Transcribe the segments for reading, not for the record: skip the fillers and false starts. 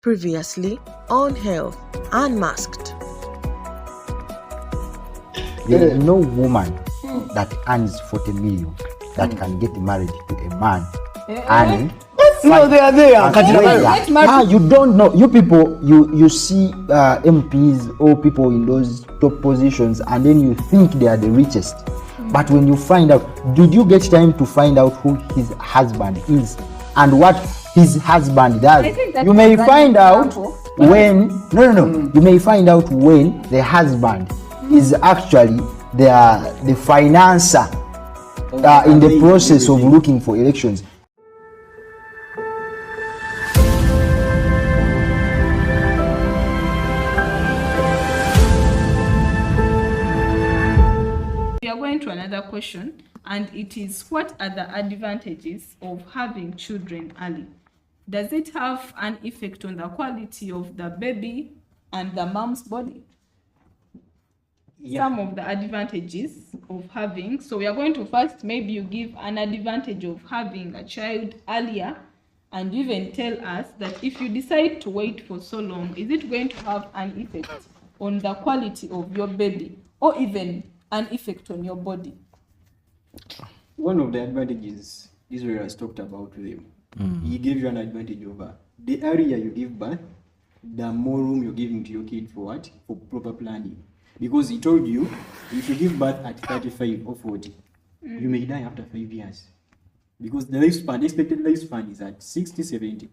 Previously on Health Unmasked. There is no woman that earns 40 million that can get married to a man earning. No, they are there. You don't know. You people, you see MPs or people in those top positions, and then you think they are the richest. But when you find out, did you get time to find out who his husband is and what his husband does? You may find out when you may find out when the husband is actually the financer in the process of looking for elections. We are going to another question, and it is, what are the advantages of having children early? Does it have an effect on the quality of the baby and the mom's body? Some of the advantages of having, so we are going to first, maybe you give an advantage of having a child earlier, and even tell us that if you decide to wait for so long, is it going to have an effect on the quality of your baby, or even an effect on your body? One of the advantages Israel has talked about with him. He gave you an advantage over the earlier you give birth, the more room you're giving to your kid for what? For proper planning. Because he told you, if you give birth at 35 or 40, you may die after 5 years. Because the lifespan, expected lifespan is at 60, 70.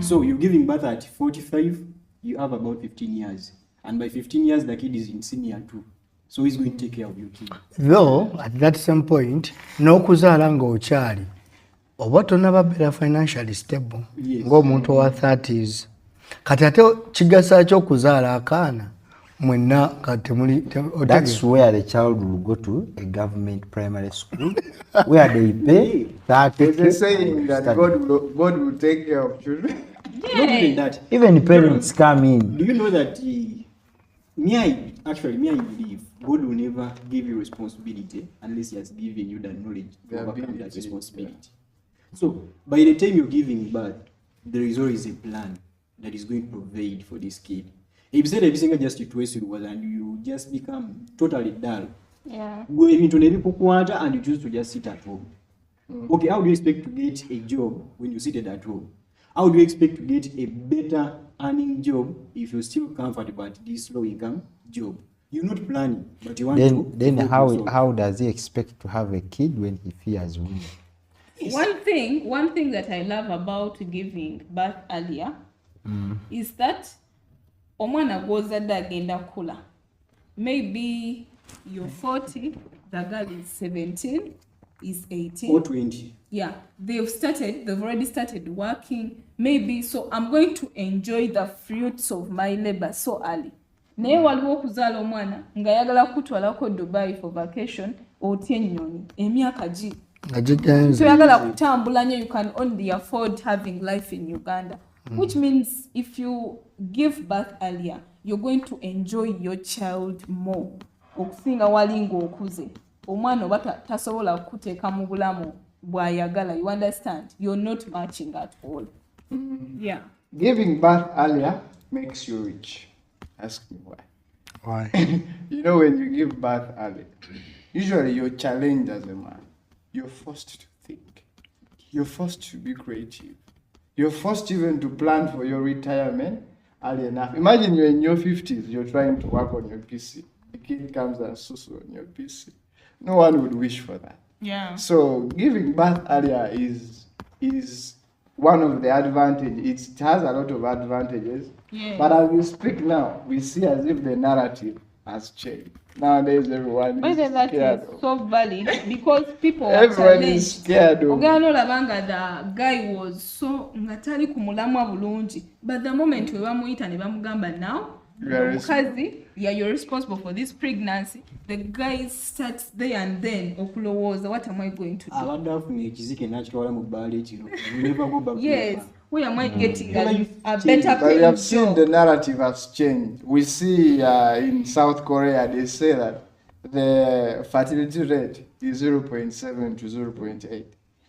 So you're giving birth at 45, you have about 15 years. And by 15 years, the kid is in senior 2. So he's going to take care of your kid. Though, at that same point, no kuzaala ng'okyali oba tonnaba beera financially stable ng'omuntu wa 30s. Kati ate kigasa kyo okuzaala akaana mwenna kati muli. That's where the child will go to a government primary school where they pay 30. They're saying that God will take care of children. Yeah. Not even that. Even parents come in. Do you know that I believe God will never give you responsibility unless He has given you the knowledge to overcome that responsibility. So, by the time you're giving birth, there is always a plan that is going to provide for this kid. If you said every single just situation was and you just become totally dull, go into the and you choose to just sit at home. Okay, how do you expect to get a job when you seated at home? How do you expect to get a better earning job if you're still comfortable at this low income job? You're not planning, but you want Then how does he expect to have a kid when he fears women? One thing that I love about giving birth earlier is that omwana gozadde agenda kula. Maybe you're 40, the girl is 17, is 18. or 20. Yeah, they've already started working. Maybe, so I'm going to enjoy the fruits of my labor so early. Naye waliwo okuzaala omwana nga yagala kutwalako Dubai for vacation, otya ennyonyi emyaka gi. So yagala kutambula nnyo, you can only afford having life in Uganda. Which means if you give birth earlier, you're going to enjoy your child more. Okusinga wali ng'okuze. Omwana oba tasobola kuteeka mu bulamu bw'ayagala. You understand? You're not matching at all. Yeah. Giving birth earlier makes you rich. Ask me why. Why? You know, when you give birth early, usually you're challenged as a man. You're forced to think. You're forced to be creative. You're forced even to plan for your retirement early enough. Imagine you're in your 50s, you're trying to work on your PC. The kid comes and susu on your PC. No one would wish for that. Yeah. So giving birth earlier is one of the advantages. It has a lot of advantages. Yes. But as we speak now, we see as if the narrative has changed. Nowadays, everyone is That scared. is so valid because people are Everyone is challenged. scared of. Ogano labanga, the guy was so ngatali kumulamwa bulungi, but the moment we bamuyita ne bamugamba now, omukazi, you're responsible for this pregnancy, the guy starts there and then okulowooza, what am I going to do? Abadde afuna ekizike n'akitwala mu bbaala ekiro. You never go back to Yes. the farm. Where am I getting a better But we paying have seen job? the narrative has changed. We see in South Korea, they say that the fertility rate is 0.7 to 0.8.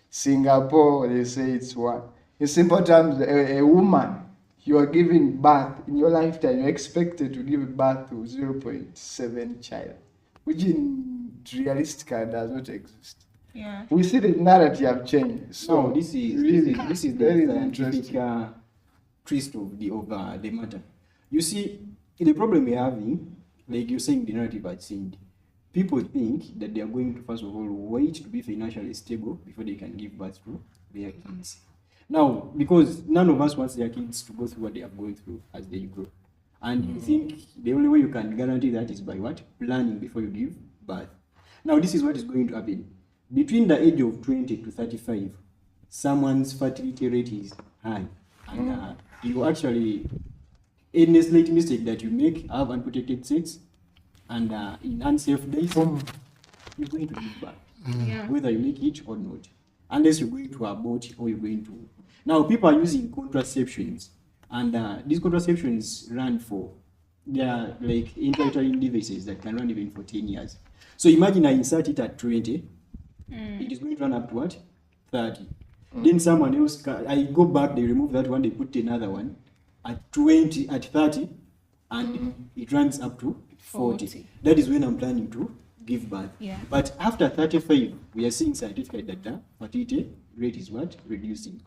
Singapore, they say it's 1. In simple terms, a woman you are giving birth in your lifetime, you're expected to give birth to 0.7 child, which in realistically does not exist. Yeah. We see the narrative have changed. So No, this is very the interesting. scientific twist of the matter. You see, the problem we're having, like you're saying, the narrative has changed. People think that they are going to first of all wait to be financially stable before they can give birth to their kids. Now, because none of us wants their kids to go through what they are going through as they grow, and you think the only way you can guarantee that is by what? Planning before you give birth. Now, this is what is going to happen. Between the age of 20 to 35, someone's fertility rate is high. And you actually, in a slight mistake that you make, have unprotected sex, and in unsafe days, you're going to give birth. Yeah. Whether you make it or not. Unless you're going to abort or you're going to. Now, people are using contraceptions, and these contraceptions run for, they are like intrauterine devices that can run even for 10 years. So imagine I insert it at 20, it is going to run up to what? 30. Then someone else, I go back, they remove that one, they put another one at 20, at 30, and it runs up to 40. That is when I'm planning to give birth. Yeah. But after 35, we are seeing scientifically that the fertility rate is what? Reducing.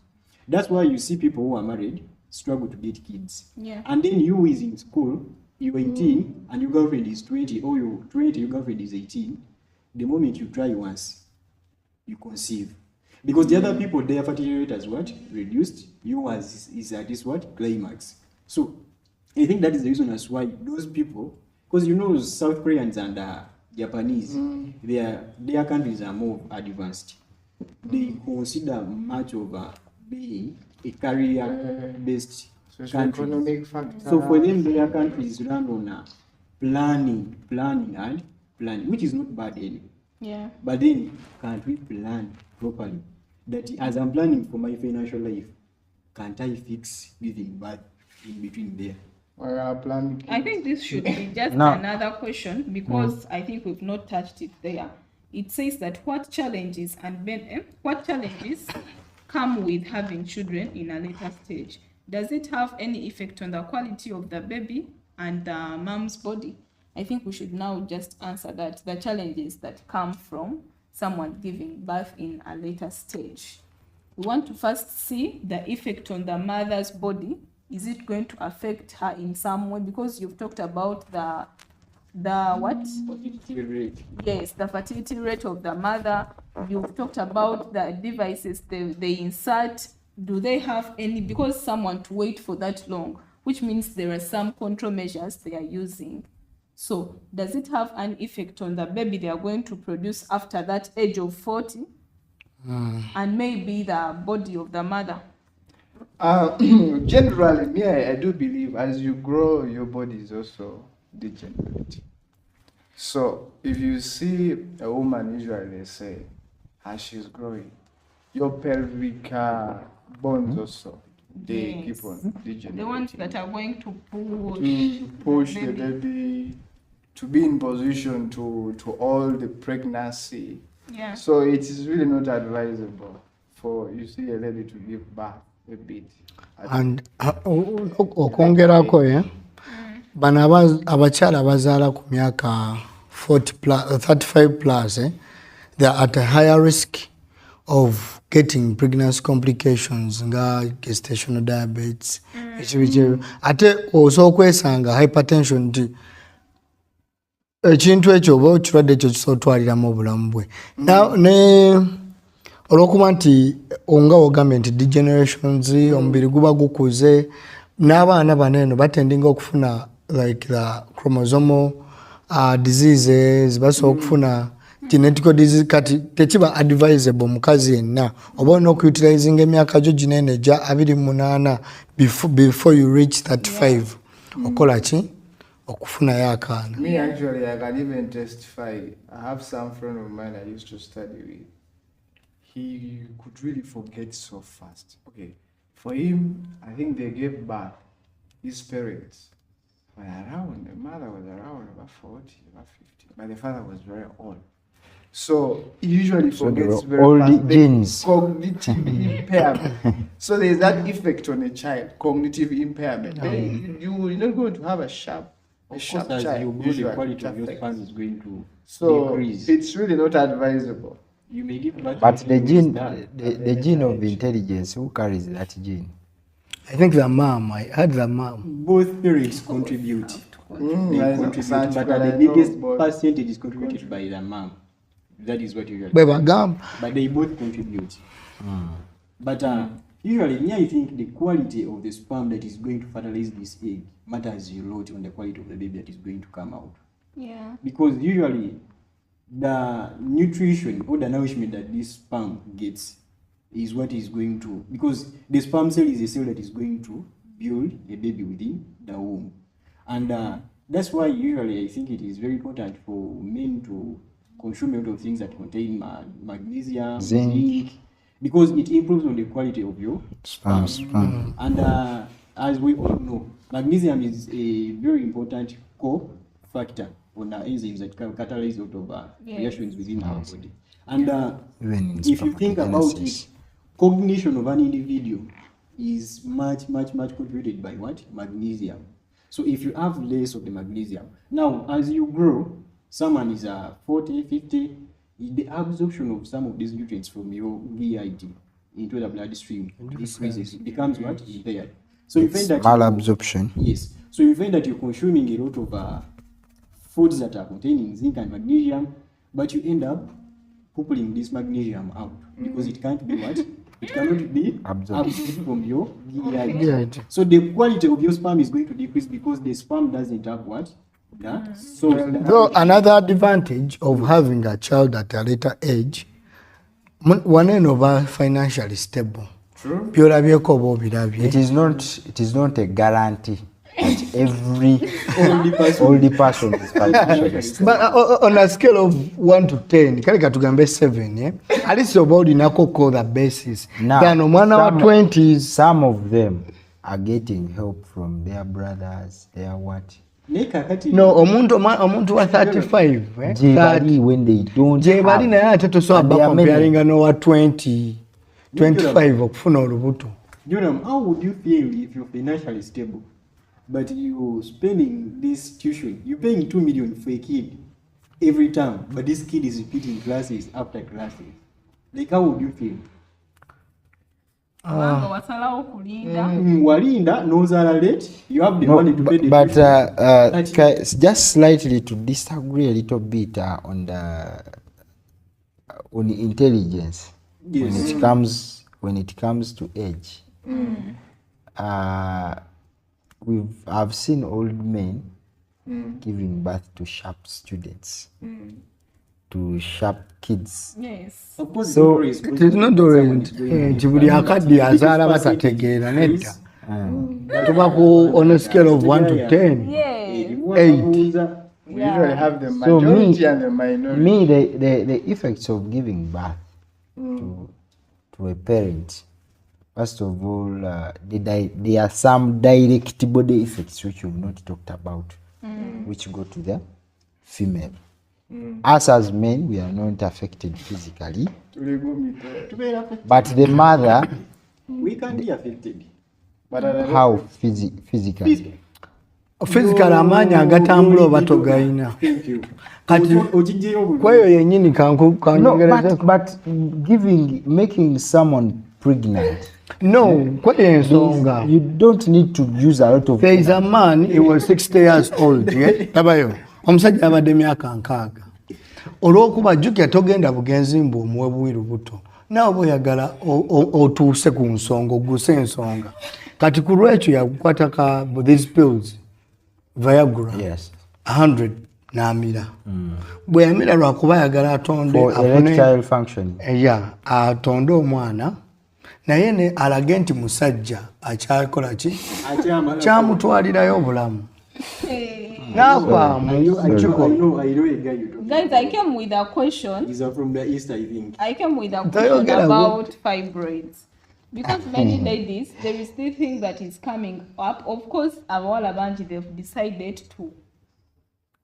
That's why you see people who are married struggle to get kids. Yeah. And then you is in school, you're 18, and your girlfriend is 20, or you're 20, your girlfriend is 18. The moment you try once, you conceive. Because the other people, their fertility rate has what? Reduced. Yours is at this what? Climax. So I think that is the reason as why those people, because you know South Koreans and Japanese, their countries are more advanced. They consider much of being a career-based country. Economic factor. So for them, their countries run on planning, which is not bad anyway. Yeah. But then, can't we plan properly? That as I'm planning for my financial life, can't I fix giving birth in between there? I think this should be just No. another question because I think we've not touched it there. It says that what challenges come with having children in a later stage? Does it have any effect on the quality of the baby and the mom's body? I think we should now just answer that, the challenges that come from someone giving birth in a later stage. We want to first see the effect on the mother's body. Is it going to affect her in some way? Because you've talked about the what? Fertility rate. Yes, the fertility rate of the mother. You've talked about the devices they insert. Do they have any? Because someone to wait for that long, which means there are some control measures they are using. So does it have an effect on the baby they are going to produce after that age of 40? And maybe the body of the mother? Generally, me, I do believe as you grow, your body is also degenerating. So if you see a woman, usually they say, as she's growing, your pelvic bones also, they keep on degenerating. The ones that are going to push the baby to be in position to hold the pregnancy. Yeah. So it is really not advisable for you see a lady to give birth a bit. And okwongerako bano abakyala abazaala ku myaka 40 plus, 35 plus, they are at a higher risk of getting pregnancy complications nga gestational diabetes, ate osobola okwesanga hypertension nti ekintu ekyo oba ekirwadde ekyo kisobola otwaliramu obulamu bwe. Ne olwokuba nti onga wogambye nti degenerations omubiri guba gukuze, n'abaana bano eno batendinga okufuna like the chromosomal diseases, basobola okufuna genetic disease. Kati tekiba advisable mukazi yenna oba olina okuutilizinga emyaka gyo gino eno egya 28 before you reach 35 okola ki okufunayo akaana. Me actually, I can even testify. I have some friend of mine I used to study with. He could really forget so fast. Okay, for him, I think they gave birth. His parents were around. The mother was around about 40, about 50, but the father was very old. So he usually So they forgets were very only fast. The genes. Cognitive impairment. So there's that effect on a child, cognitive impairment. Then you're not going to have a sharp Of child. course, as you grow, the Usually, quality of your it sperm is going to So decrease. it's really not advisable. You may give birth But to the a gene, star. the gene of intelligence, who carries that gene? I think the mom, I had the mom. Both parents contribute. They I contribute, but scientifically, I the know biggest both. percentage is contributed by the mom. That is what you Bwe bagamba. But they both contribute. But usually, me, I think the quality of the sperm that is going to fertilize this egg matters a lot on the quality of the baby that is going to come out. Yeah. Because usually, the nutrition or the nourishment that this sperm gets is what is going to, because the sperm cell is a cell that is going to build a baby within the womb. And that's why usually I think it is very important for men to consume a lot of things that contain magnesium, Zinc. because it improves on the quality of your Sperm. And as we all know, magnesium is a very important co-factor on the enzymes that can catalyze a lot of reactions within our body. And Even in if you think about spermatogenesis. it, cognition of an individual is much contributed by what? Magnesium. So if you have less of the magnesium, now as you grow, someone is 40, 50, the absorption of some of these nutrients from your GIT into the bloodstream decreases. It becomes what? Impaired. So you find that Malabsorption. yes. So you find that you're consuming a lot of foods that are containing zinc and magnesium, but you end up pulling this magnesium out because it can't be what? It cannot be absorbed from your GIT. So the quality of your sperm is going to decrease because the sperm doesn't have what? Yeah. So Though another advantage of having a child at a later age, one end of our financially stable. True. Byolabyeko oba obirabye. It is not a guarantee that every only person is financially stable. But on a scale of 1 to 10, kale katugambe 7, yeah? At least you're about call the basis. Now, Then omwana wa 20s. Some of them are getting help from their brothers, their what? No, omuntu wa 35, eh? Jebali when they don't Jebali naye ate tosobola And there are many. comparinga n'owa 20, 25 okufuna olubuto. Joram, how would you feel if you're financially stable, but you're spending this tuition, you're paying 2 million for a kid every time, but this kid is repeating classes after classes? Like, how would you feel? Kubanga wasalawo kulinda. Walinda, nozaala late, you have the No, money to pay the but tuition. just slightly to disagree a little bit on intelligence Yes. when it comes to age. I've seen old men giving birth to sharp students, to sharp kids. Yes. Of course, So, it's It is not always nti buli akadde azaala batategeera nedda. Tuba on a scale of 1 to 10. Yes. 8. We usually have the So majority and the minority. Me, the effects of giving birth to a parent, first of all, there are some direct body effects which we've not talked about, which go to the female. Us as men, we are not affected physically, but the mother, we can be affected. how physically? Physical amaanyi agatambula oba togayina. Thank you. Kati Okiggyeyo kweyo yennyini No, kanyogereza. but making someone pregnant, No, kweyo ensonga. you don't need to use a lot of. There is a man, he was 60 years old. Yeah? Tabayo. Omusajja abadde emyaka 6. Olw'okuba jjukira togenda bugenzi mbw'omuwe buwiru buto. Naawe bw'oyagala otuuse ku nsonga, ogguse ensonga. Kati ku lwekyo yakukwata ka these pills, Viagra, Yes. 100 n'amira. Bwe yamira lwakuba ayagala atonde For erectile functioning. atonde omwana, naye ne alage nti musajja akyakola ki? Kyamutwalirayo obulamu. N'avaamu. I know a guy you're talking Guys, I came with a question. He's from the east, I think. I came with a Don't question get a about fibroids. Because many ladies, there is this thing that is coming up. Of course, Abawala Banji, they've decided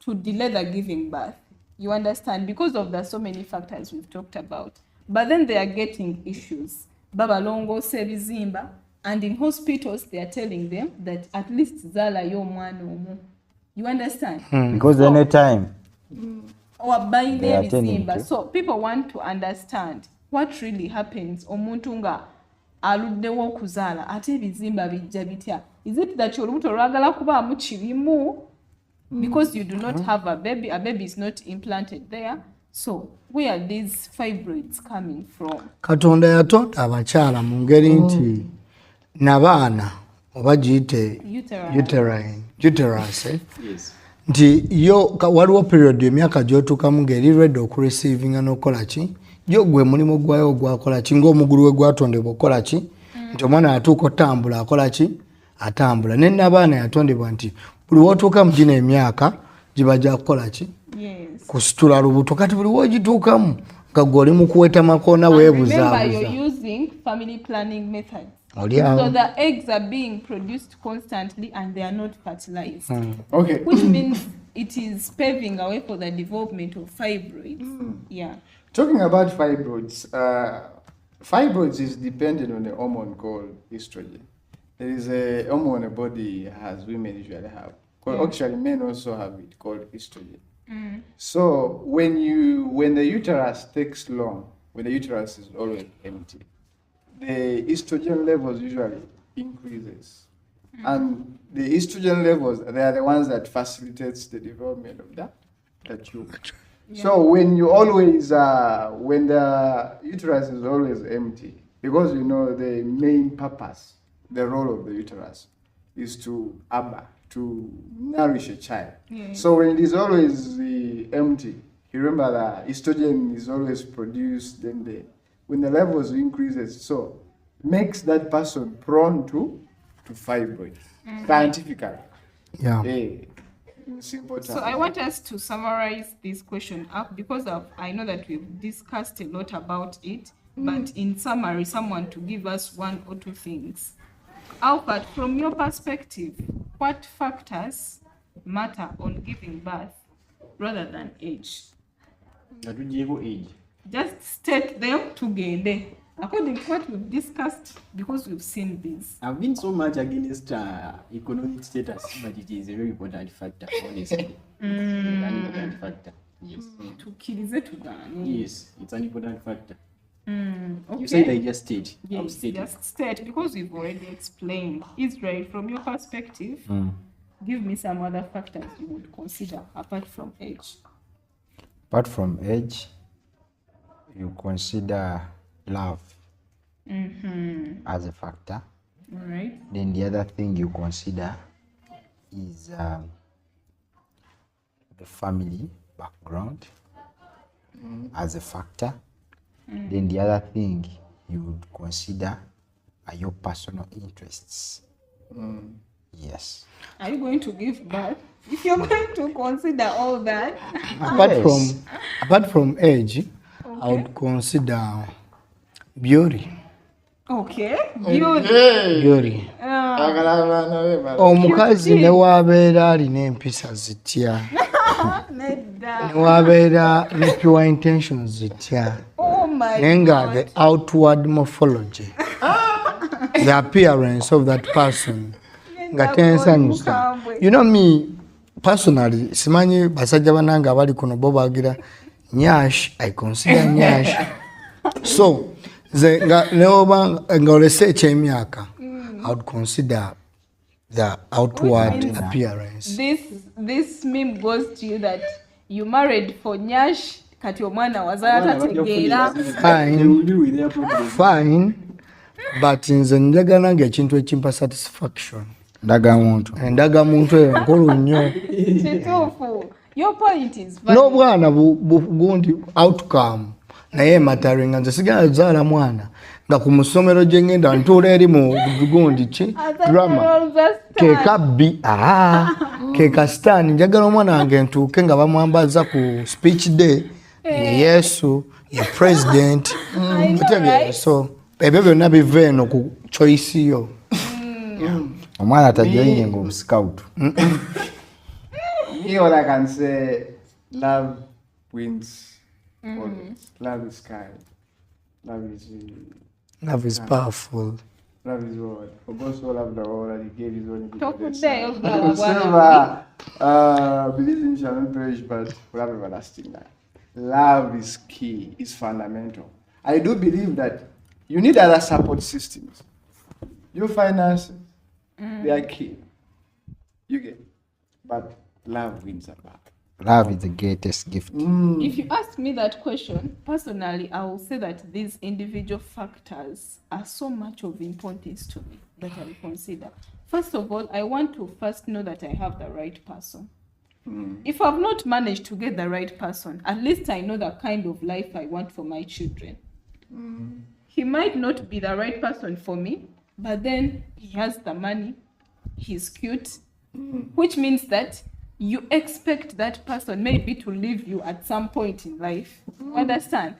to delay the giving birth. You understand? Because of the so many factors we've talked about. But then they are getting issues. Baba longo sebizimba. And in hospitals, they are telling them that at least zala yo mwana omu. You understand? Because anytime Or buying they are attending bizimba. to. So people want to understand what really happens. Omuntu nga aluddewo okuzaala ate ebizimba bijja bitya. Is it that olubuto lwagala kubaamu kirimu? Because you do not have a baby is not implanted there. So where are these fibroids coming from? Katonda yatonda abakyala mu ngeri nti n'abaana oba giyite uterus Yes. nti yo waliwo period emyaka gy'otuukamu ng'eri ready okureceiving n'okukola ki yo gwe mulimu gwayo ogwakola ki ng'omugulu we gwatondebwa okukola ki nti omwana yatuuka otambula akola ki atambula ne n'abaana yatondebwa nti buli wootuuka mu gino emyaka giba gya kukola ki kusitula lubuto kati buli woogituukamu nga gwe oli mu kuweta makoona weebuzaabuza. Remember, you're using family planning methods. So the eggs are being produced constantly and they are not fertilized. Okay. Which means it is paving a way for the development of fibroids. Yeah. Talking about fibroids, fibroids is dependent on a hormone called estrogen. There is a hormone a body has, women usually have. Actually, men also have it, called estrogen. So when the uterus takes long, when the uterus is always empty, the estrogen levels usually increases. And the estrogen levels, they are the ones that facilitates the development of that tube. Yeah. So when you always, when the uterus is always empty, because you know the main purpose, the role of the uterus is to nourish a child. Yeah. So when it is always empty, you remember that estrogen is always produced, then when the levels increases, so makes that person prone to fibroids, scientifically. Yeah. Simple terms. So I want us to summarize this question up because I know that we've discussed a lot about it, but in summary, someone to give us one or two things. Alfred, from your perspective, what factors matter on giving birth rather than age? Age. Just state them together. According to what we've discussed, because we've seen this. I've been so much against economic status, but it is a very important factor, honestly. An important factor. Yes. Yes, it's an important factor. Okay. You said I just stayed. Yes, just state, because we've already explained. Israel, from your perspective, give me some other factors you would consider apart from age. Apart from age, you consider love as a factor. All right. Then the other thing you consider is the family background as a factor. Then the other thing you would consider are your personal interests. Yes. Are you going to give birth? If you're going to consider all that. Apart from age, okay. I would consider beauty. Okay. Beauty. Omukazi ne wabeera alina empisa zitya. Ne wabeera ne pure intentions zitya. Nenga the outward morphology. The appearance of that person. You know me personally, simanyi basajja bananga abali kuno bo bagira nyash, I consider nyash. So nga research emyaka, I would consider the outward appearance. This meme goes to you that you married for nyash, kati omwana wazala tategeera. Fine, but nze njagala ng'ekintu ekimpa satisfaction. Ndagamuntu eyo nkulu nnyo. Your point is valid. N'obwana bugundi outcome naye mattering nze sigala zaala mwana nga ku musomero gye ngenda ntuula eri mu gundi ki drama keeka bbi keeka stan njagala omwana wange ntuuke nga bamwambaza ku speech day ye Yesu ye president so ebyo byonna biva eno ku choice yo. Omwana tajoininga omuscout. Me, all I can say, love wins always. Love is kind. Love is Love is powerful. love is what? For God so loved the world that he gave his only begotten Today, Son. oh, Whosoever believes in him shall not perish but will have everlasting life. Love is key, is fundamental. I do believe that you need other support systems. Your finances, they are key. You get, but love wins above. Love is the greatest gift. If you ask me that question, personally, I will say that these individual factors are so much of importance to me that I will consider. First of all, I want to first know that I have the right person. If I've not managed to get the right person, at least I know the kind of life I want for my children. He might not be the right person for me, but then he has the money, he's cute, which means that you expect that person maybe to leave you at some point in life. Understand?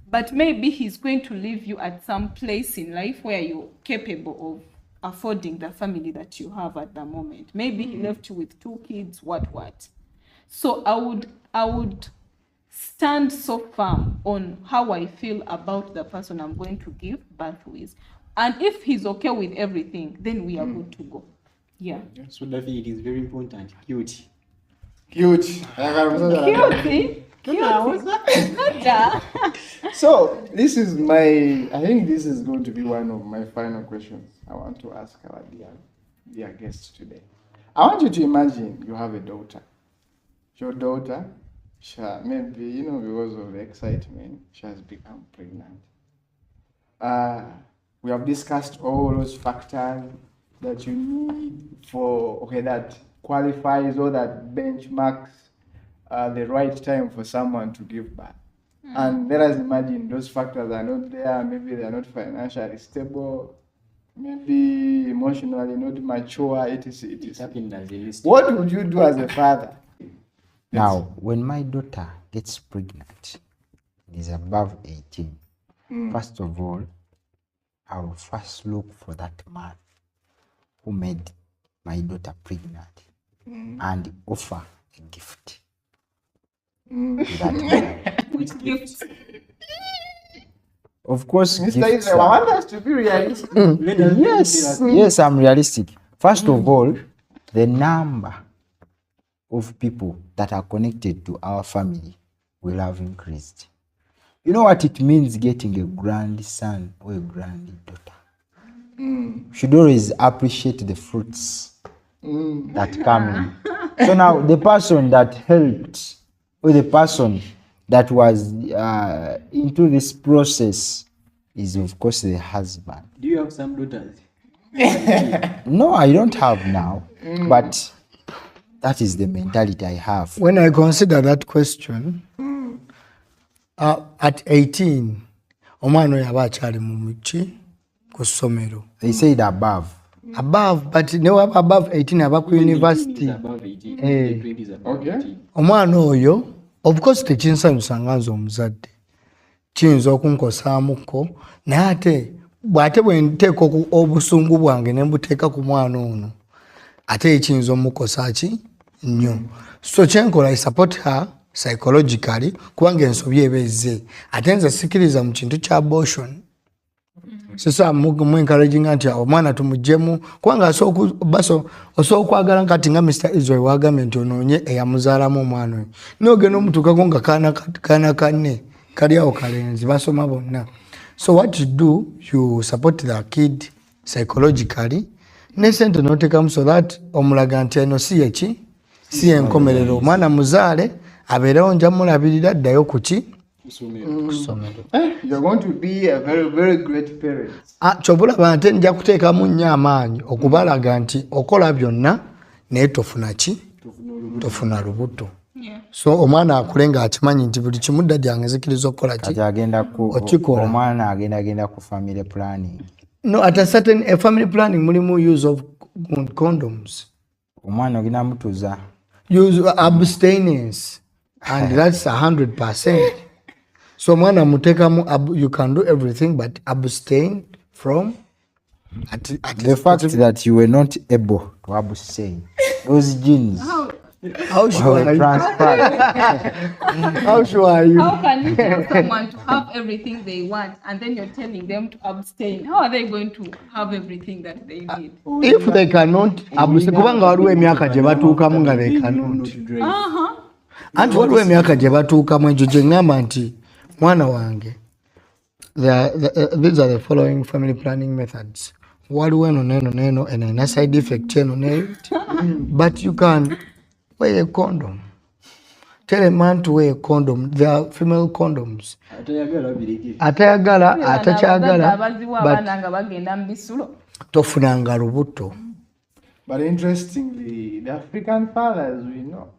But maybe he's going to leave you at some place in life where you're capable of affording the family that you have at the moment. Maybe he left you with 2 kids, what. So I would stand so firm on how I feel about the person I'm going to give birth with. And if he's okay with everything, then we are good to go. Yeah. So definitely it is very important. Cute. Cutie. So this is I think this is going to be one of my final questions I want to ask our dear guests today. I want you to imagine you have a daughter. Your daughter, maybe, because of excitement, she has become pregnant. We have discussed all those factors that you need that qualifies or that benchmarks the right time for someone to give birth. And let us imagine those factors are not there. Maybe they are not financially stable, maybe emotionally not mature, etc. What would you do as a father? Now, when my daughter gets pregnant, it is above 18. First of all, I will first look for that man who made my daughter pregnant and offer a gift to that man. Which gift? Of course, Mr. gifts Israel, I are- want us to be realistic. Yes, I'm realistic. First of all, the number of people that are connected to our family will have increased. You know what it means getting a grandson or a granddaughter? Should always appreciate the fruits that come in. So now the person that helped or the person that was into this process is of course the husband. Do you have some daughters? No, I don't have now, but that is the mentality I have. When I consider that question, at 18, omwana oyo aba akyali mu muki ku ssomero. They said above. Above, but ne waba above 18 aba ku university. Above 18. 20 is above Okay. 18. Omwana oyo, of course tekinsanyusa nga nze omuzadde. Kiyinza okunkosaamuko, naye ate bw'ate bwe nteeka obusungu bwange ne mbuteeka ku mwana ono, ate ekiyinza omukosa ki nnyo. So kyenkola I support her psychologically kubanga ensobi eba ezze. Ate nze sikiriza mu kintu kya abortion. Sasa mu encouraging nti omwana tumuggyemu kubanga osobola okwagala kati nga Mr. Israel wagambye nti onoonye eyamuzaalamu omwana oyo. N'ogenda omutuukako nga kaana kanne kali awo kalenzi basoma bonna. So what you do, you support the kid psychologically ne sente n'oteekamu so that omulaga nti eno si yeki si enkomerero. Omwana muzaale abeerewo nja mulabirira addayo ku ki kusomero. You're going to be a very, very great parent. Kyobulaba nte nja kuteekamu nnyo amaanyi okubalaga nti okola byonna naye tofuna ki tofuna lubuto. Yeah. So omwana akule ng'akimanyi nti buli kimu ddadi angezikiriza okukola ki Kati agenda ku okikola. omwana agenda ku family planning. No, at a certain family planning mulimu use of condoms. Omwana ogenda mutuza. Use abstinence and that's 100%. So mwana mutekamu you can do everything but abstain from at The fact that you were not able to abstain, those genes How sure are you? How sure are you? How can you tell someone to have everything they want and then you're telling them to abstain? How are they going to have everything that they need? If they cannot abuse, kubanga waliwo emyaka gye batuukamu nga they cannot. Anti waliwo emyaka gye batuukamu ekyo gye ŋŋamba nti mwana wange, these are the following family planning methods. Waliwo eno n'eno eno ena side effect eno n'eyo. But you can wear a condom. Tell a man to wear a condom. There are female condoms. Atayagala, atakyagala, but tofunanga lubuto. But interestingly, the African fathers, we know,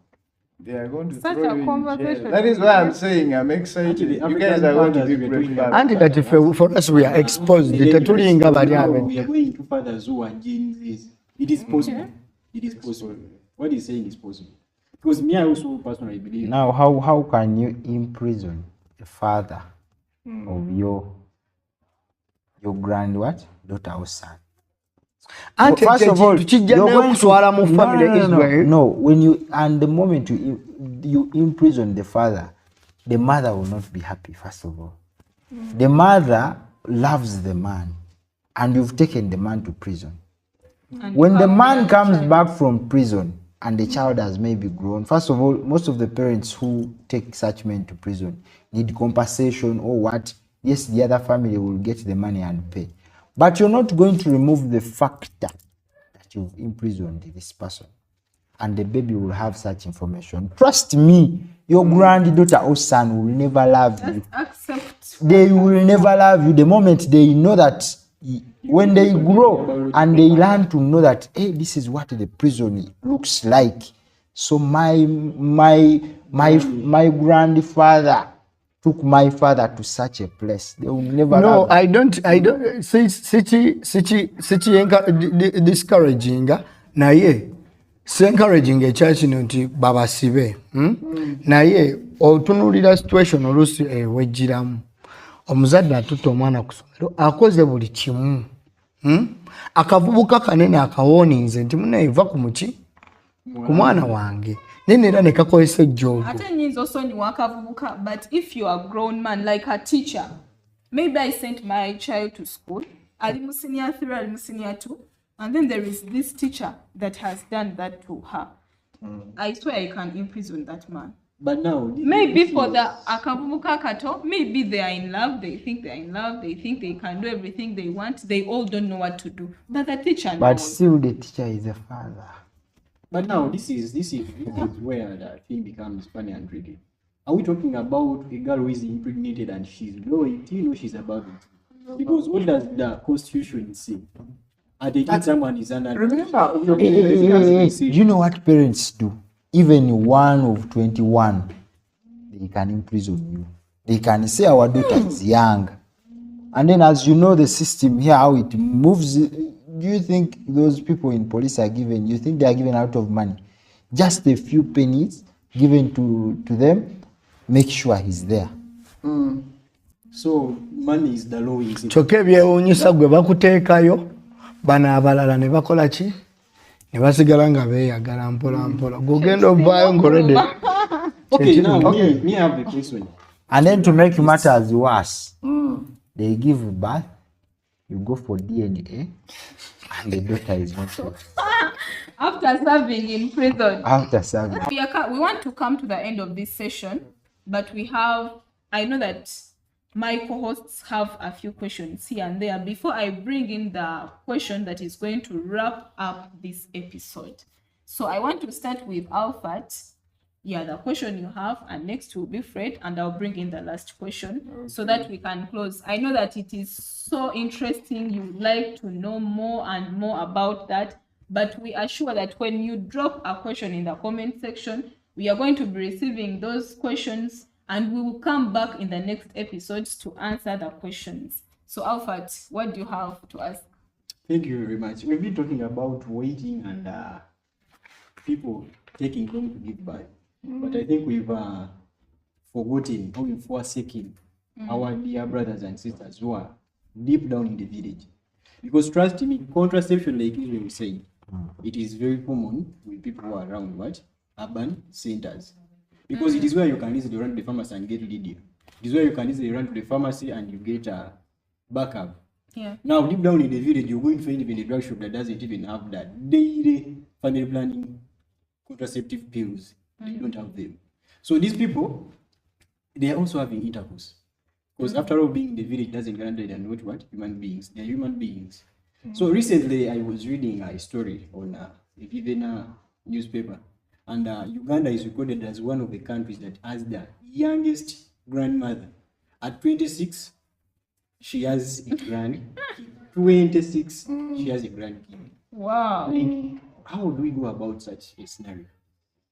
they are going to Such throw a you in conversation. jail. That is why I'm saying I'm excited. You guys are going to be great fathers. And that for us we are exposed. Tetulinga bali abe. We are going to fathers who are doing this. It is possible. It is possible. What he's saying is possible. Because me, I also personally believe. Now, how can you imprison the father of your daughter or son? And First of all, you're going to family no. When you and the moment you imprison the father, the mother will not be happy. First of all, the mother loves the man, and you've taken the man to prison. And When the man comes back from prison and the child has maybe grown, first of all, most of the parents who take such men to prison need compensation or what. Yes, the other family will get the money and pay. But you're not going to remove the factor that you've imprisoned this person. And the baby will have such information. Trust me, your granddaughter or son will never love you. Accept. They will never love you the moment they know that when they grow and they learn to know that, hey, this is what the prison looks like. So my grandfather took my father to such a place. They will never. No, love I don't. Sichi discouraging. Naye, encouraging a church nti baba sibe. Naye, otunulira situation olusi wejjiramu. Omuzadde atutte omwana ku ssomero akoze buli kimu. Akavubuka kanene akawoninze nti munaiva ku muki ku mwana wange. Nenera ne kakozesa ejjoogo. Ate nyinza osonyiwa akavubuka, but if you are a grown man like a teacher, maybe I sent my child to school, ali mu senior 3, ali mu senior 2, and then there is this teacher that has done that to her. I swear I can imprison that man. But now, Maybe for the akavubuka kato, maybe they are in love, they think they are in love, they think they can do everything they want, they all don't know what to do. But the teacher knows. But still the teacher is a father. But now this is where the thing becomes funny and tricky. Are we talking about a girl who is impregnated and she's below 18 or she's above 18? Because what does the Constitution say? At 18, someone is under. Remember, You know what parents do? Even one of 21, they can imprison you. They can say our daughter is young. And then as you know the system here, how it moves, do you think those people in police are given, you think they are given out of money? Just a few pennies given to them, make sure he's there. So money is the law. Kyokka ebyewuunyisa gwe bakuteekayo bano abalala ne bakola ki? Ne basigala nga beeyagala mpola mpola. Gogenda ovaayo ng'olede. Okay, now me have the question. And then to make matters worse, they give birth, you go for DNA, and the daughter is not there. After serving in prison. After serving. We want to come to the end of this session, but I know that my co-hosts have a few questions here and there before I bring in the question that is going to wrap up this episode. So I want to start with Alfat. Yeah, the question you have, and next will be Fred, and I'll bring in the last question so that we can close. I know that it is so interesting. You would like to know more and more about that, but we are sure that when you drop a question in the comment section, we are going to be receiving those questions and we will come back in the next episodes to answer the questions. So Alfat, what do you have to ask? Thank you very much. We've been talking about waiting and people taking long to give birth. But I think we've forgotten or we've forsaken our dear brothers and sisters who are deep down in the village. Because trust me, contraception, like you were saying, it is very common with people who are around, urban centers. Because it is where you can easily run to the pharmacy and get Lydia. It is where you can easily run to the pharmacy and you get a backup. Yeah. Now, deep down in the village, you're going to find even a drug shop that doesn't even have that daily family planning contraceptive pills. They don't have them. So these people, they are also having intercourse. Because after all, being in the village doesn't guarantee they are not what? Human beings. They are human beings. So recently, I was reading a story on a given newspaper. And Uganda is recorded as one of the countries that has the youngest grandmother. At 26, she has a grandkid. 26, she has a grandkid. Wow. Like, how do we go about such a scenario?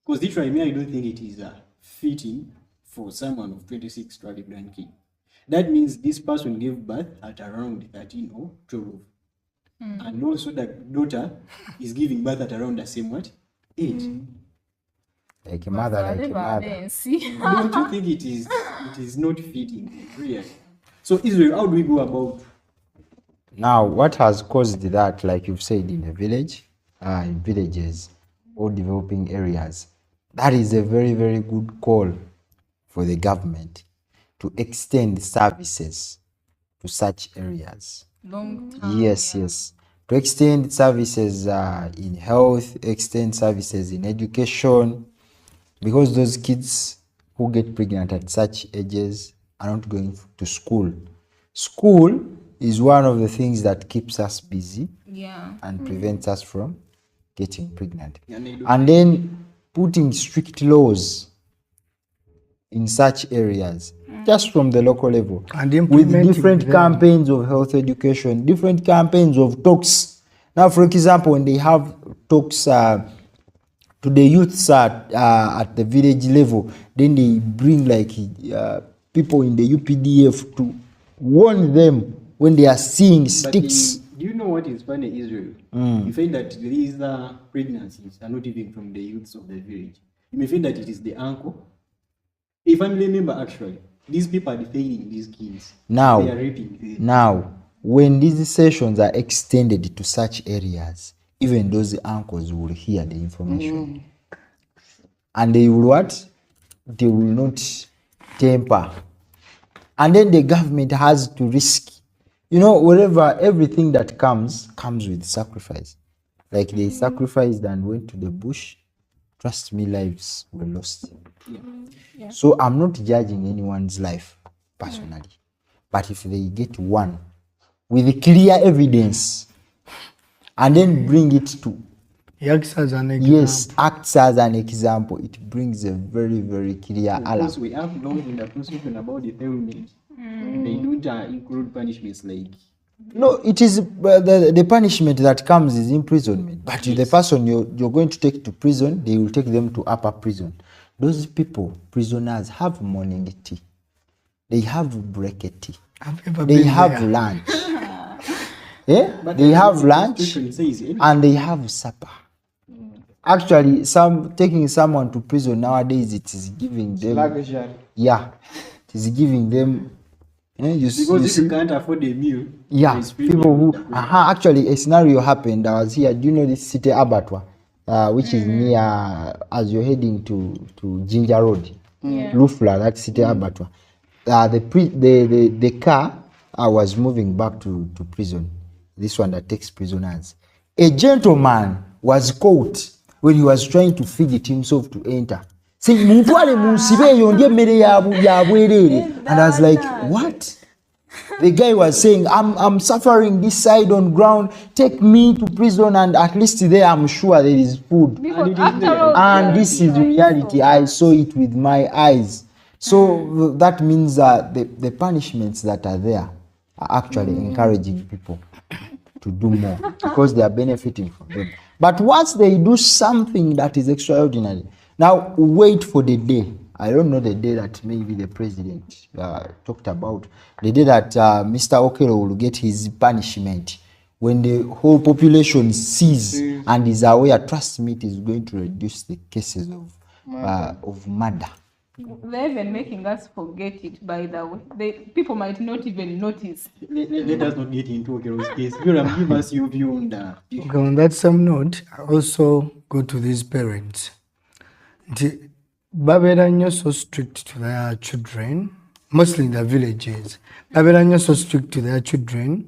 Because literally, I don't think it is fitting for someone of 26 to have a grandkid. That means this person gave birth at around 13 or 12. And also the daughter is giving birth at around the same what? Age. Like a mother, like a mother. Don't you think it is not fitting? Really? So Israel, how do we go about? Now, what has caused that, like you've said, in the village, in villages or developing areas, that is a very, very good call for the government to extend services to such areas. Long time. Yes. To extend services in health, extend services in education, because those kids who get pregnant at such ages are not going to school. School is one of the things that keeps us busy and prevents us from getting pregnant. And then putting strict laws in such areas, just from the local level, And with implementing different them. campaigns of health education, different campaigns of talks. Now, for example, when they have talks to the youths at the village level, then they bring like people in the UPDF to warn them when they are seeing sticks. Do you know what is funny, Israel? You find that these pregnancies are not even from the youths of the village. You may find that it is the uncle, a family member actually. These people are defending these kids. Now, they are raping them. Now, when these sessions are extended to such areas, even those uncles will hear the information. And they will what? They will not temper. And then the government has to risk. You know, whatever, everything that comes with sacrifice. Like they sacrificed and went to the bush. Trust me, lives were lost. Yeah. So I'm not judging anyone's life personally. But if they get one with clear evidence and then bring it to Acts as an example. yes, acts as an example, it brings a very, very clear alarm. Because we have laws in the Constitution about deferment. They don't include punishments like. No, it is the punishment that comes is imprisonment. But the person you're going to take to prison, they will take them to upper prison. Those people, prisoners, have morning tea. They have break tea. I've never They been have there. lunch. They have lunch and they have supper. Actually, taking someone to prison nowadays, it is giving them. Luxury. Yeah, it is giving them. Because if you can't afford a meal, Yeah, there's free people meal who. in the prison. Actually, a scenario happened. I was here. Do you know this city abattoir, which is near as you're heading to Ginger Road, Lufla, that city abattoir. The car was moving back to prison. This one that takes prisoners. A gentleman was caught when he was trying to feed it himself to enter. Say, "Mutwale musibe yondye mmere ya bwerere." And I was like, what? The guy was saying, I'm suffering this side on ground. Take me to prison and at least there I'm sure there is food. Because after all, And this is reality. I saw it with my eyes. So that means the punishments that are there are actually encouraging people to do more because they are benefiting from them. But once they do something that is extraordinary, now wait for the day. I don't know the day that maybe the president talked about. The day that Mr. Okero will get his punishment. When the whole population sees and is aware, trust me, it is going to reduce the cases of murder. they're even making us forget it, by the way. People might not even notice. Let us not get into Okero's case. Give us your view on that. Okay, on that same note, I also go to these parents. nti babeera nnyo so strict to their children, mostly in the villages, babeera nnyo so strict to their children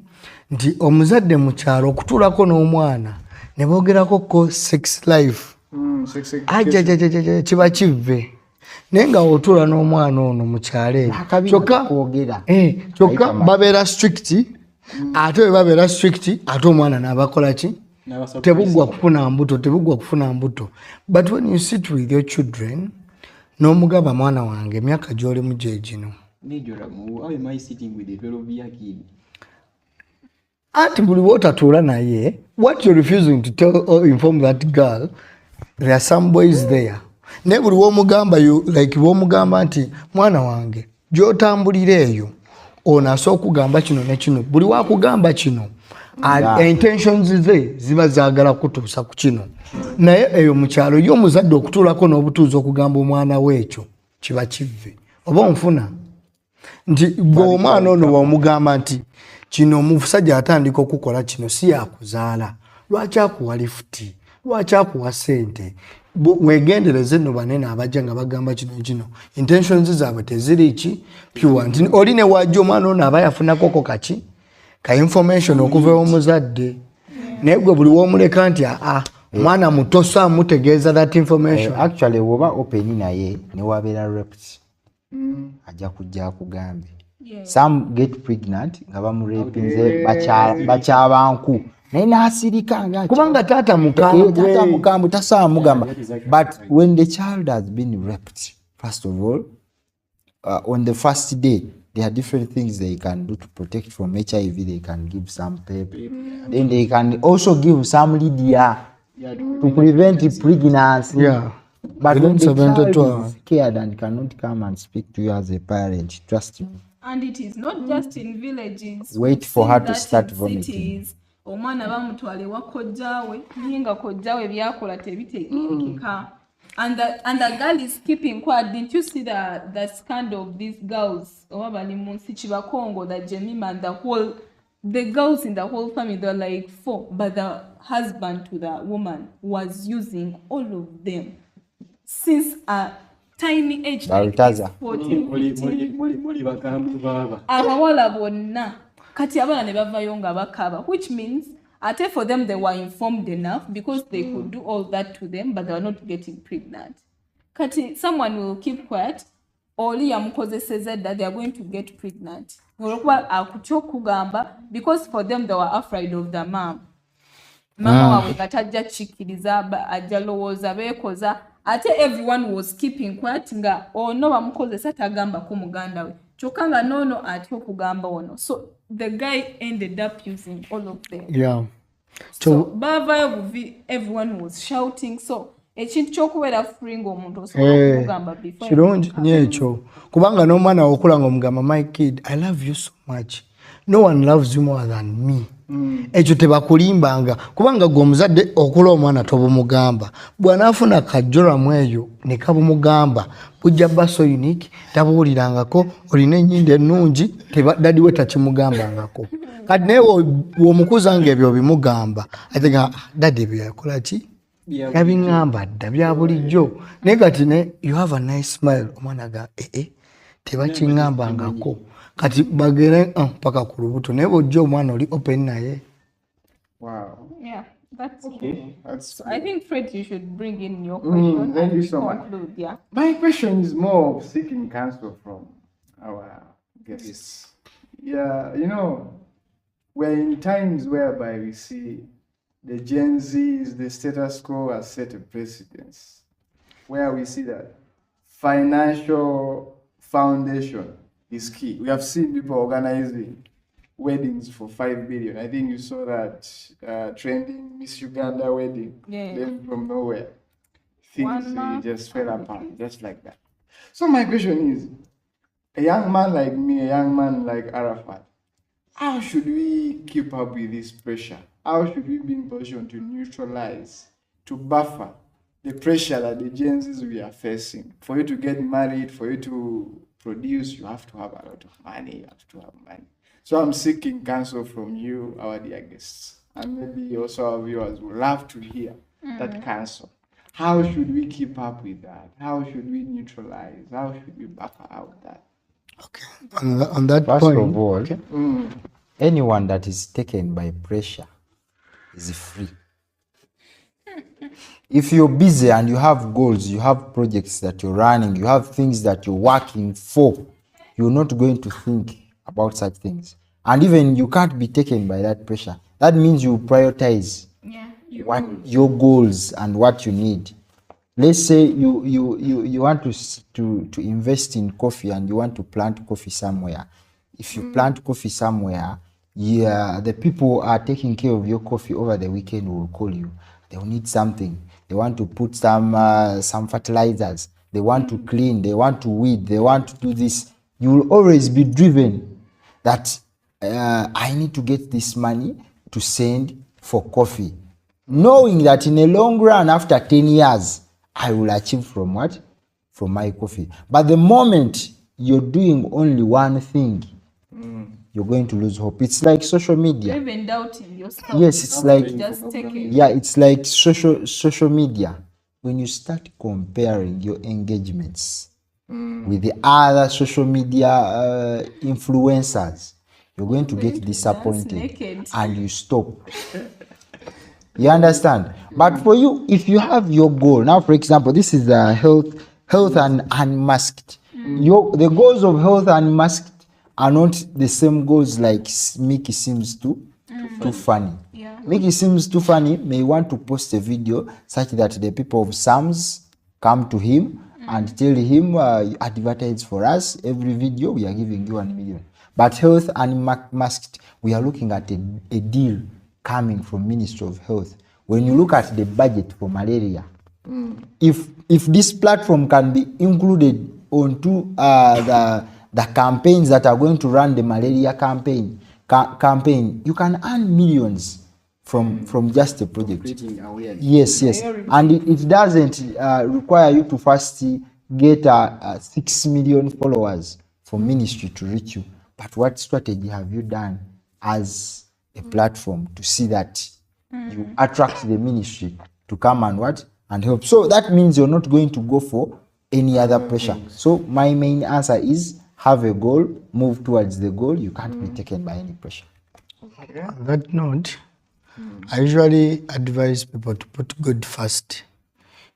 nti omuzadde mu kyalo okutuulako n'omwana ne boogerako ko sex life kiba kivve naye nga otuula n'omwana ono mu kyalo eyo kyokka babeera strict ate bwe babeera strict ate omwana n'abakola ki tebuggwa kufuna mbuto. But when you sit with your children n'omugamba mwana wange emyaka gy'olimu gye gino anti buli wotatuula naye what you're refusing to tell or inform that girl there are some boys there naye buli womugamba like womugamba nti mwana wange gy'otambulira eyo ono asobola okugamba kino ne kino buli wakugamba kino intentions ze ziba zaagala kutuusa ku kino naye eyo mu kyalo yo omuzadde okutuulako n'obutuuzi okugamba omwana we ekyo kiba kivve oba onfuna nti gwe omwana ono womugamba nti kino omusajja atandika okukola kino si yakuzaala lwaki akuwa lifuti lwaki akuwa ssente wegendereze nno banene abajja nga bagamba kino intentions zaabwe teziri ki pure nti oli ne wajja omwana ono aba yafunakoko kaki ka information okuva omuzadde naye gwe buli womuleka nti omwana muto so amutegeeza that information actually woba open naye ne wabeera raped ajja kujja akugambe some get pregnant nga bamurepinze bakyabanku naye n'asirika nga kubanga taata mukambwe tasawa mugamba but when the child has been raped first of all on the first day there are different things they can do to protect from HIV. They can give some PEP. Then they can also give some Lydia to prevent pregnancy. Yeah. But when the child is scared and cannot come and speak to you as a parent, trust me. And it is not just in villages. Wait for her to start vomiting. Omwana bamutwala ewa kojjaawe naye nga kojjaawe byakola tebitegerekeka. And the girl is keeping quiet. Didn't you see the scandal of these girls? Congo, the Jemima, and the girls in the whole family, they were like 4, but the husband to the woman was using all of them since a tiny age like 14. Abawala bonna kati abana ne bavayo nga bakaba, which means for them, they were informed enough because they could do all that to them, but they were not getting pregnant. Kati, someone will keep quiet, oli yamukozeseza that they are going to get pregnant. Because for them, they were afraid of the mom. Mama wawe katajja chikiriza ajja lowooza beekoza. Ate everyone was keeping quiet nga ono bamukozesa tagamba ko muganda we. Kyokka nga nono ate okugamba ono. So the guy ended up using all of them. Yeah. So everyone was shouting. So ekintu kyokubeera free ng'omuntu osobola okugamba before. Kirungi nnyo ekyo. Kubanga n'omwana okula ng'omugamba my kid, I love you so much. No one loves you more than me. Ekyo tebakulimbanga kubanga gwe omuzadde okula omwana tobumugamba bw'anaafuna kajjolamu eyo ne kabumugamba bujja bba so unique tabuwulirangako olina ennyinda ennungi dadi we takimugambangako kati naye w'omukuza ng'ebyo bimugamba atega dadi ebyo yakola ki yabiŋŋamba dda bya bulijjo naye kati ne you have a nice smile omwana ga tebakiŋŋambangako kati bagere paka ku lubuto naye bw'ojja omwana oli open naye. Wow. Yeah, that's okay. So I think Fred, you should bring in your question. Thank you so much. Yeah. My question is more of seeking counsel from our guests. Yeah, we're in times whereby we see the Gen Zs, the status quo has set a precedence, where we see that financial foundation is key. We have seen people organizing weddings for 5 billion. I think you saw that trending Miss Uganda wedding left from nowhere. Things just fell apart, just like that. So my question is, a young man like me, a young man like Arafat, how should we keep up with this pressure? How should we be in position to neutralize, to buffer the pressure that the Gen Zs we are facing? For you to get married, for you to produce, you have to have a lot of money. You have to have money. So I'm seeking counsel from you, our dear guests, and maybe also our viewers would love to hear that counsel. How should we keep up with that? How should we neutralize? How should we buffer out that? Okay. On that First point, of all, okay. anyone that is taken by pressure is free. If you're busy and you have goals, you have projects that you're running, you have things that you're working for, you're not going to think about such things. And even you can't be taken by that pressure. That means you prioritize what your goals and what you need. Let's say you want to invest in coffee and you want to plant coffee somewhere. If you plant coffee somewhere, the people are taking care of your coffee over the weekend will call you. They will need something. They want to put some fertilizers. They want to clean. They want to weed. They want to do this. You will always be driven that I need to get this money to send for coffee, knowing that in a long run, after 10 years, I will achieve from what? From my coffee. But the moment you're doing only one thing, you're going to lose hope. It's like social media. Even doubting yourself. Yes, it's like, just take it. yeah, it's like social media. When you start comparing your engagements with the other social media influencers, you're going to get disappointed and you stop. You understand? But for you, if you have your goal, now for example, this is the Health Unmasked. The goals of Health Unmasked are not the same goals like Mickey seems too funny. Yeah. Mickey seems too funny may want to post a video such that the people of Sam's come to him and tell him, advertise for us. Every video we are giving you 1 million. But Health Unmasked, we are looking at a deal coming from Ministry of Health. When you look at the budget for malaria, if this platform can be included onto the campaigns that are going to run the malaria campaign, you can earn millions from just a project. Creating awareness. Yes. And it doesn't require you to first get 6 million followers for ministry to reach you. But what strategy have you done as a platform to see that you attract the ministry to come and help? So that means you're not going to go for any other pressure. So my main answer is have a goal, move towards the goal. You can't be taken by any pressure. On that note, I usually advise people to put God first.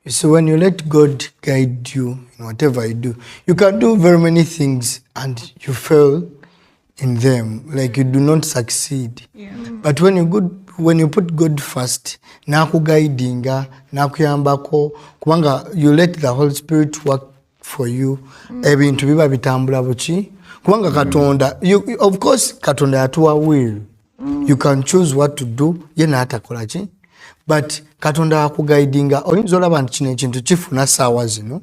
You see, when you let God guide you in whatever you do, you can do very many things and you fail in them, like you do not succeed. Yeah. But when you put God first, nakuguidinga, nakuyambako, kubanga you let the Holy Spirit work for you, ebintu biba bitambula buki, kubanga Katonda, of course Katonda yatuwa will. You can choose what to do, yena atakola ki, but Katonda akuguidinga, oyinza olaba nti kino ekintu kifuna ssaawa zino,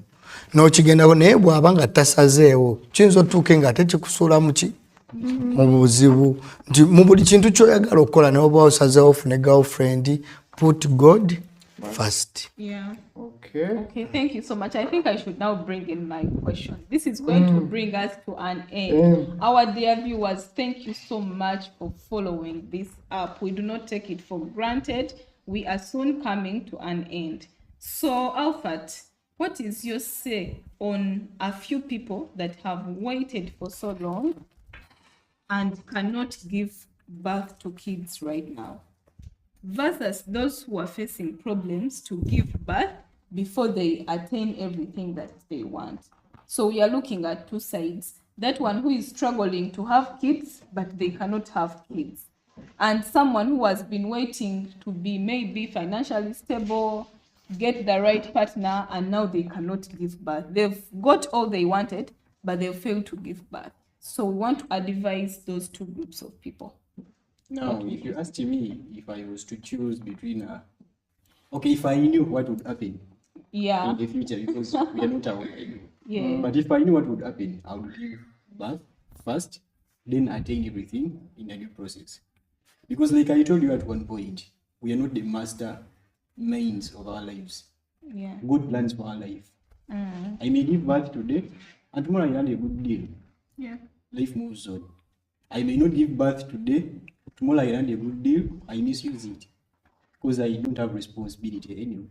n'okigendako naye bw'abanga tasazeewo, kiyinza otuuke nga tekikusuula muki mu buzibu. Nti mu buli kintu ky'oyagala okukola ne oba osazeewo ofune girlfriend, put God first. Yeah. Okay. Thank you so much. I think I should now bring in my question. This is going to bring us to an end. Our dear viewers, thank you so much for following this up. We do not take it for granted. We are soon coming to an end. So, Alfat, what is your say on a few people that have waited for so long and cannot give birth to kids right now, versus those who are facing problems to give birth before they attain everything that they want? So we are looking at two sides. That one who is struggling to have kids, but they cannot have kids. And someone who has been waiting to be maybe financially stable, get the right partner, and now they cannot give birth. They've got all they wanted, but they've failed to give birth. So we want to advise those two groups of people. Now, if you asked me if I was to choose between if I knew what would happen in the future, because we are not aware. Yeah. But if I knew what would happen, I would give birth first, then attain everything in a new process. Because like I told you at one point, we are not the master minds of our lives. Yeah. Good plans for our life. I may give birth today, and tomorrow I land a good deal. Yeah. Life moves on. I may not give birth today, tomorrow I land a good deal, I misuse it. Because I don't have responsibility anyway.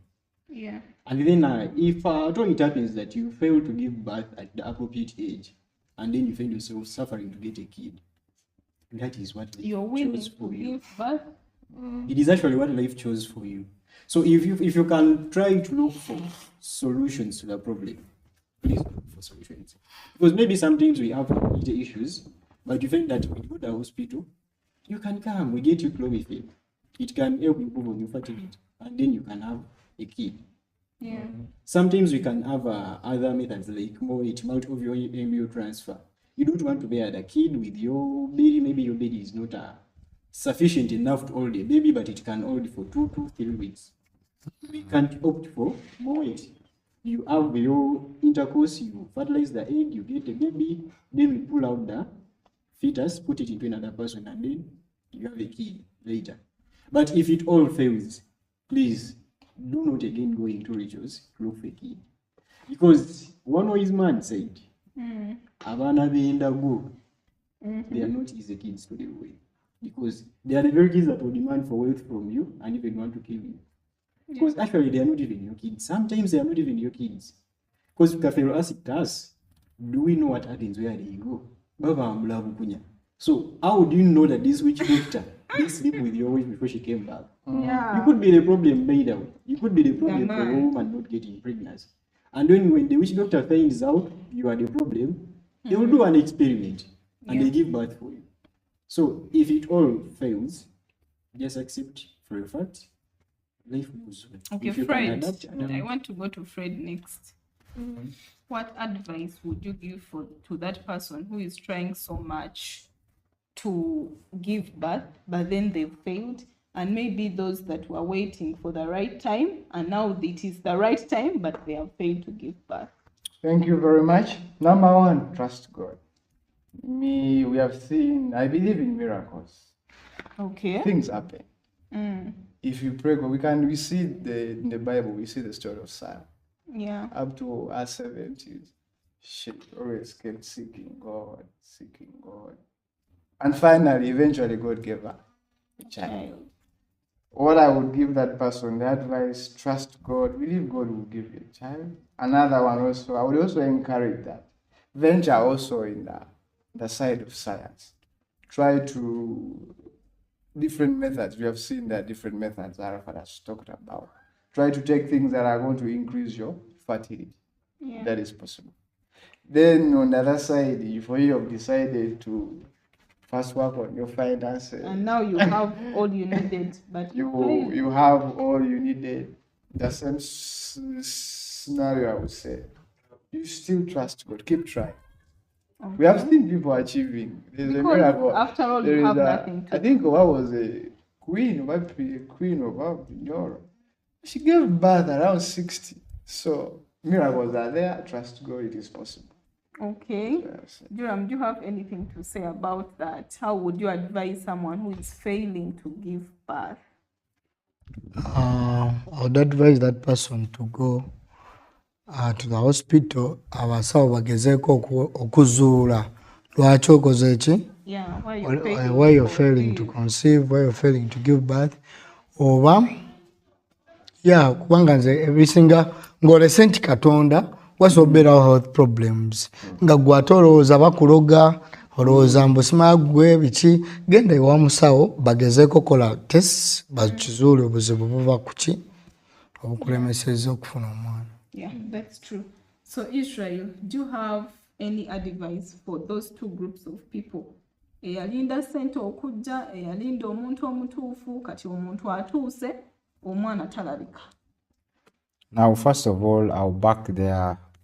Yeah. And then if at all it happens that you fail to give birth at the appropriate age, and then you find yourself suffering to get a kid, that is what life You're willing chose to for you. give birth. It is actually what life chose for you. So if you can try to look for solutions to the problem, please look for solutions. Because maybe sometimes we have fertility issues, but you find that when you go to the hospital, you can come, we get you chlorophyll. It can help improve on your fertility, and then you can have a kid. Yeah. Sometimes we can have other methods like multi-ovule embryo transfer. You don't want to bear the kid with your baby. Maybe your baby is not sufficient enough to hold a baby, but it can hold for 2 to 3 weeks. We can't opt for more weight. You have your intercourse, you fertilize the egg, you get a baby, then we pull out the fetus, put it into another person, and then you have a kid later. But if it all fails, please do not again go into rituals to look for a kid. Because one wise man said, Abana b'endago, they are not easy kids to deal with. Because they are the very kids that will demand for wealth from you and even want to kill you. Because actually they are not even your kids. Sometimes they are not even your kids. Because Kafiro asked us, do we know what happens where they go? Baba ambula bukunya. So how do you know that this witch doctor did sleep with your wife before she came back? Yeah. You could be the problem made out. You could be the problem Yeah, for a man. woman not getting pregnant. And then when the witch doctor finds out you are the problem, they will do an experiment and they give birth for you. So if it all fails, just accept for a fact, life moves on. Okay, If you can Fred. adapt, I want to go to Fred next. What advice would you give to that person who is trying so much to give birth, but then they failed? And maybe those that were waiting for the right time, and now it is the right time, but they have failed to give birth. Thank you very much. Number one, trust God. We have seen, I believe in miracles. Okay. Things happen. If you pray, we see in the Bible, we see the story of Sarah. Yeah. Up to her 70s, she always kept seeking God. And finally, eventually, God gave her a child. What I would give that person, the advice, trust God, believe God will give you a child. Another one also, I would also encourage that. Venture also in the side of science. Try to, different methods, we have seen that different methods Arafat has talked about. Try to take things that are going to increase your fertility. Yeah. That is possible. Then on the other side, if you have decided to first work on your finances, And now you have all you needed, but you have all you needed. The same scenario, I would say. You still trust God. Keep trying. Okay. We have seen people achieving. There's a Because miracle. after all, There you is have nothing to I think what was a queen of Europe. She gave birth around 60. So miracles are there. Trust God. It is possible. Okay. Yes. Joram, do you have anything to say about that? How would you advise someone who is failing to give birth? I would advise that person to go to the hospital abasawo bagezeeko okuzuula lwaki okoze eki Yeah, why you're failing to conceive, why you're failing to give birth, oba kubanga nze ebisinga ng'olese nti katonda wasobola obeerawo health problems nga gwe ate olowooza bakuloga, olowooza mbusimala gwe biki, genda ewa musawo bagezeeko kola tests bakizuule obuzibu buva ku ki obukulemeseza okufuna omwana. Yeah, that's true. So Israel, do you have any advice for those two groups of people? Eyalinda sente okujja, eyalinda omuntu omutuufu, kati omuntu atuuse, omwana talabika. Now, first of all, I'll back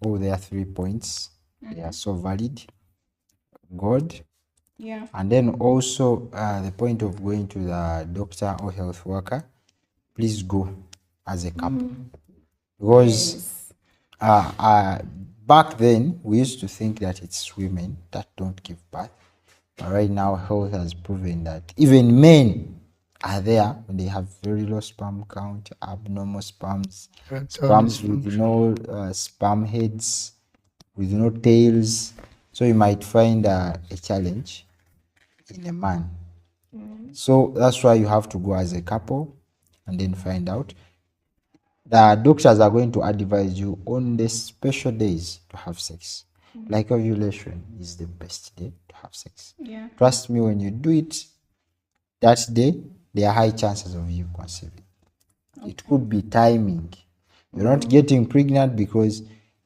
all their 3 points. They are so valid. God. Yeah. And then also the point of going to the doctor or health worker, please go as a couple. Because back then, we used to think that it's women that don't give birth. But right now, health has proven that even men are there when they have very low sperm count, abnormal sperms, sperms with no sperm heads, with no tails. So you might find a challenge in a man. So that's why you have to go as a couple and then find out. the doctors are going to advise you on the special days to have sex. Like ovulation is the best day to have sex. Yeah. Trust me, when you do it that day, there are high chances of you conceiving. It could be timing. You're not getting pregnant because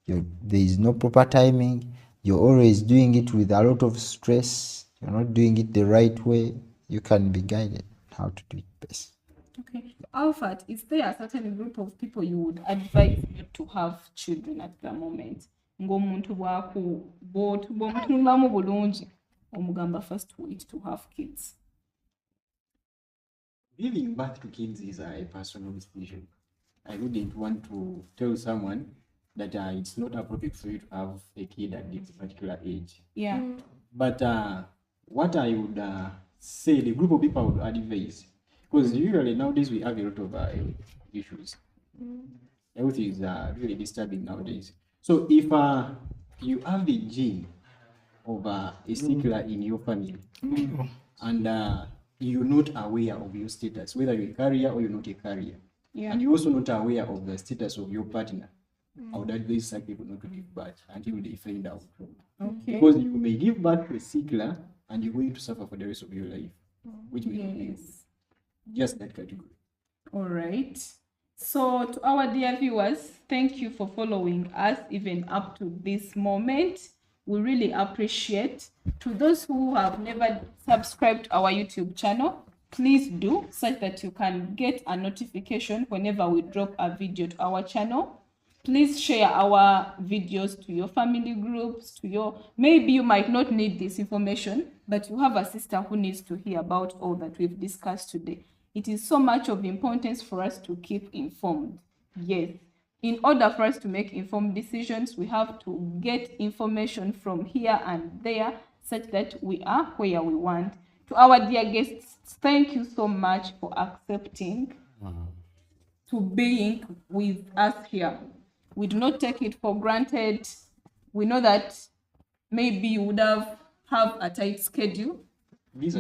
there is no proper timing. You're always doing it with a lot of stress. You're not doing it the right way. You can be guided how to do it best. Okay. Alfred, is there a certain group of people you would advise not to have children at the moment? Ng'omuntu bw'omutunulamu bulungi omugamba first wait to have kids. Giving birth to kids is a personal decision. I wouldn't want to tell someone that it's not appropriate for you to have a kid at this particular age. Yeah. But what I would say, the group of people I would advise, because usually nowadays we have a lot of issues. Health is really disturbing nowadays. So if you have a gene of a sickler in your family, and you're not aware of your status, whether you're a carrier or you're not a carrier, and you're also not aware of the status of your partner, I would advise some people not to give birth until they find out. Okay. Because you may give birth to a sickler and you're going to suffer for the rest of your life, which may not be just that category. All right. So to our dear viewers, thank you for following us even up to this moment. We really appreciate. To those who have never subscribed to our YouTube channel, please do, such that you can get a notification whenever we drop a video to our channel. Please share our videos to your family groups, maybe you might not need this information, but you have a sister who needs to hear about all that we've discussed today. It is so much of importance for us to keep informed. Yes. In order for us to make informed decisions, we have to get information from here and there, such that we are where we want. To our dear guests, thank you so much for accepting to being with us here. We do not take it for granted. We know that maybe you would have a tight schedule, but you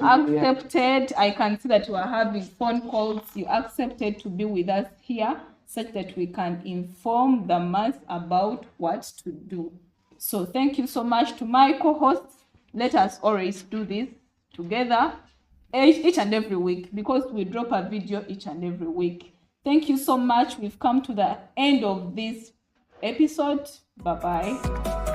accepted. I can see that you are having phone calls. You accepted to be with us here, such that we can inform the mass about what to do. So thank you so much to my co-hosts. Let us always do this together each and every week, because we drop a video each and every week. Thank you so much. We've come to the end of this episode. Bye-bye.